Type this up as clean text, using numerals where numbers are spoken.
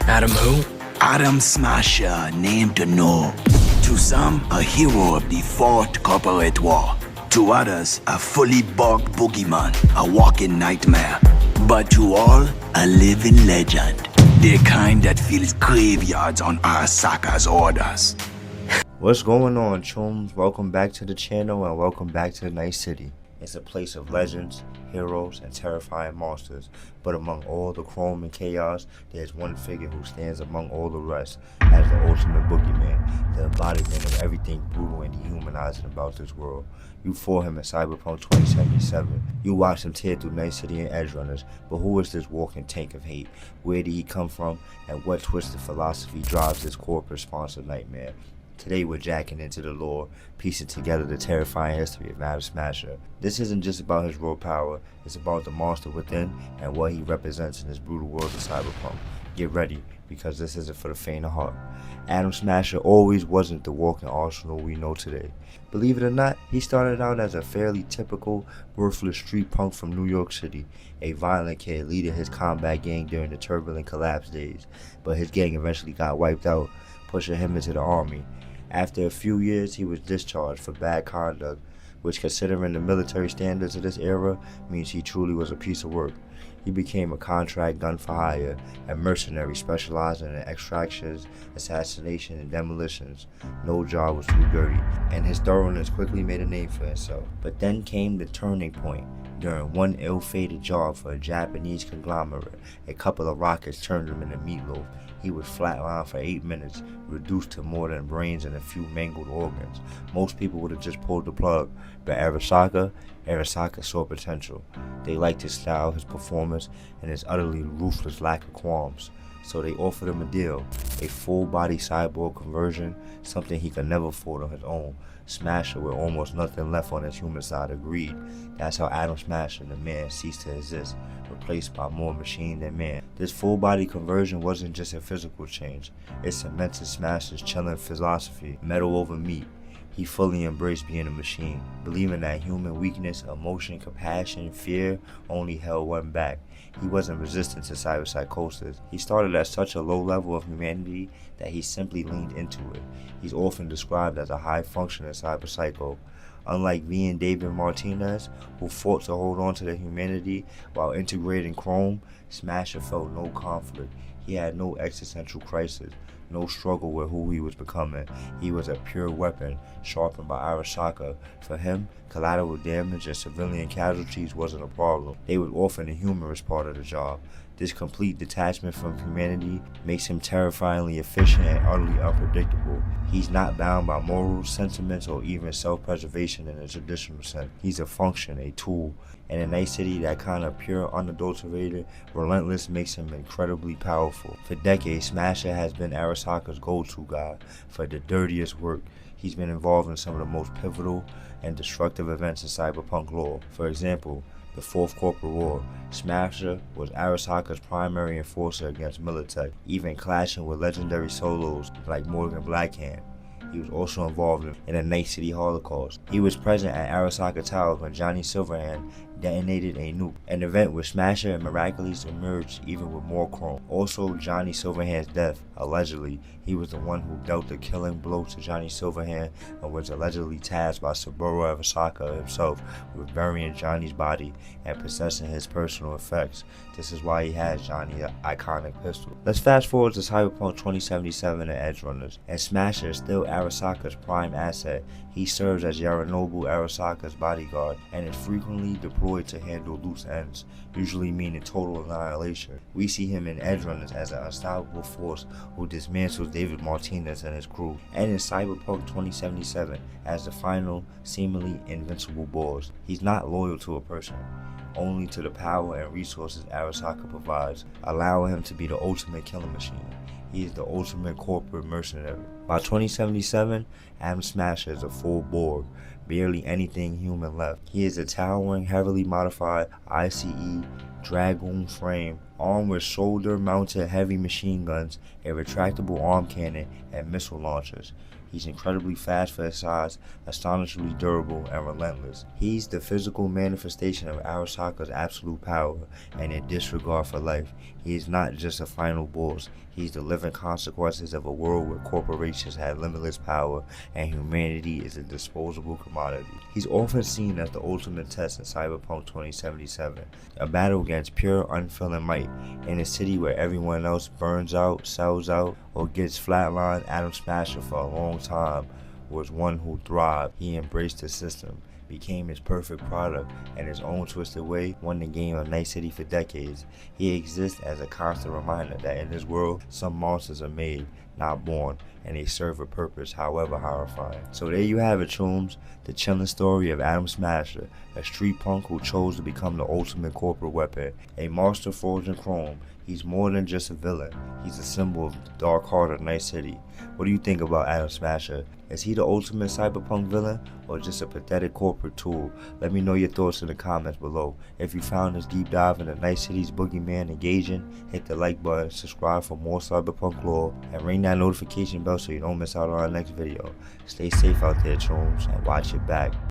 Adam who? Adam Smasher, named No. To some, a hero of the Fourth Corporate War. To others, a fully bugged boogeyman, a walking nightmare. But to all, a living legend. The kind that fills graveyards on Arasaka's orders. What's going on, chums? Welcome back to the channel and welcome back to Night City. It's a place of legends, heroes, and terrifying monsters. But among all the chrome and chaos, there's one figure who stands among all the rest as the ultimate boogeyman, the embodiment of everything brutal and dehumanizing about this world. You fought him in Cyberpunk 2077. You watched him tear through Night City and Edgerunners. But who is this walking tank of hate? Where did he come from? And what twisted philosophy drives this corporate-sponsored nightmare? Today we're jacking into the lore, piecing together the terrifying history of Adam Smasher. This isn't just about his raw power, it's about the monster within and what he represents in this brutal world of Cyberpunk. Get ready, because this isn't for the faint of heart. Adam Smasher always wasn't the walking arsenal we know today. Believe it or not, he started out as a fairly typical, worthless street punk from New York City, a violent kid leading his combat gang during the turbulent collapse days. But his gang eventually got wiped out, pushing him into the army. After a few years, he was discharged for bad conduct, which, considering the military standards of this era, means he truly was a piece of work. He became a contract gun for hire, a mercenary specializing in extractions, assassination, and demolitions. No job was too dirty, and his thoroughness quickly made a name for himself. But then came the turning point. During one ill-fated job for a Japanese conglomerate, a couple of rockets turned him into meatloaf. He was flatlined for 8 minutes, reduced to more than brains and a few mangled organs. Most people would have just pulled the plug, but Arasaka saw potential. They liked his style, his performance, and his utterly ruthless lack of qualms. So they offered him a deal, a full-body cyborg conversion, something he could never afford on his own. Smasher, with almost nothing left on his human side, agreed. That's how Adam Smasher, the man, ceased to exist, replaced by more machine than man. This full-body conversion wasn't just a physical change. It cemented Smasher's chilling philosophy, metal over meat. He fully embraced being a machine, believing that human weakness, emotion, compassion, fear only held one back. He wasn't resistant to cyberpsychosis. He started at such a low level of humanity that he simply leaned into it. He's often described as a high-functioning cyberpsycho. Unlike V and David Martinez, who fought to hold on to their humanity while integrating Chrome, Smasher felt no conflict. He had no existential crisis, no struggle with who he was becoming. He was a pure weapon, sharpened by Arasaka. For him, collateral damage and civilian casualties wasn't a problem. They were often the humorous part of the job. This complete detachment from humanity makes him terrifyingly efficient and utterly unpredictable. He's not bound by morals, sentiments, or even self-preservation in a traditional sense. He's a function, a tool. And in Night City, that kind of pure, unadulterated, relentless makes him incredibly powerful. For decades, Smasher has been Arasaka's go-to guy for the dirtiest work. He's been involved in some of the most pivotal and destructive events in cyberpunk lore. For example, the Fourth Corporate War. Smasher was Arasaka's primary enforcer against Militech, even clashing with legendary solos like Morgan Blackhand. He was also involved in the Night City Holocaust. He was present at Arasaka Towers when Johnny Silverhand detonated a nuke, an event where Smasher miraculously emerged even with more chrome. Also, Johnny Silverhand's death. Allegedly, he was the one who dealt the killing blow to Johnny Silverhand and was allegedly tasked by Saburo Arasaka himself with burying Johnny's body and possessing his personal effects. This is why he has Johnny's iconic pistol. Let's fast forward to Cyberpunk 2077 and Edgerunners, and Smasher is still Arasaka's prime asset. He serves as Yorinobu Arasaka's bodyguard and is frequently deployed to handle loose ends, usually meaning total annihilation. We see him in Edgerunners as an unstoppable force who dismantles David Martinez and his crew, and in Cyberpunk 2077 as the final, seemingly invincible boss. He's not loyal to a person, only to the power and resources Arasaka provides, allowing him to be the ultimate killing machine. He is the ultimate corporate mercenary. By 2077, Adam Smasher is a full Borg, barely anything human left. He is a towering, heavily modified ICE Dragoon frame armed with shoulder-mounted heavy machine guns, a retractable arm cannon, and missile launchers. He's incredibly fast for his size, astonishingly durable, and relentless. He's the physical manifestation of Arasaka's absolute power and a disregard for life. He is not just a final boss, he's the living consequences of a world where corporations have limitless power and humanity is a disposable commodity. He's often seen as the ultimate test in Cyberpunk 2077, a battle against pure, unfailing might. In a city where everyone else burns out, sells out, or gets flatlined, Atom Smasher for a long time was one who thrived. He embraced the system, became his perfect product, and his own twisted way won the game of Night City for decades. He exists as a constant reminder that in this world, some monsters are made, not born, and they serve a purpose, however horrifying. So there you have it, chooms, the chilling story of Atom Smasher, a street punk who chose to become the ultimate corporate weapon, a monster forged in chrome. He's more than just a villain, he's a symbol of the dark heart of Night City. What do you think about Atom Smasher? Is he the ultimate cyberpunk villain, or just a pathetic corporate tool? Let me know your thoughts in the comments below. If you found this deep dive into Night City's boogeyman engaging, hit the like button, subscribe for more cyberpunk lore, and ring that notification bell so you don't miss out on our next video. Stay safe out there, chooms, and watch your back.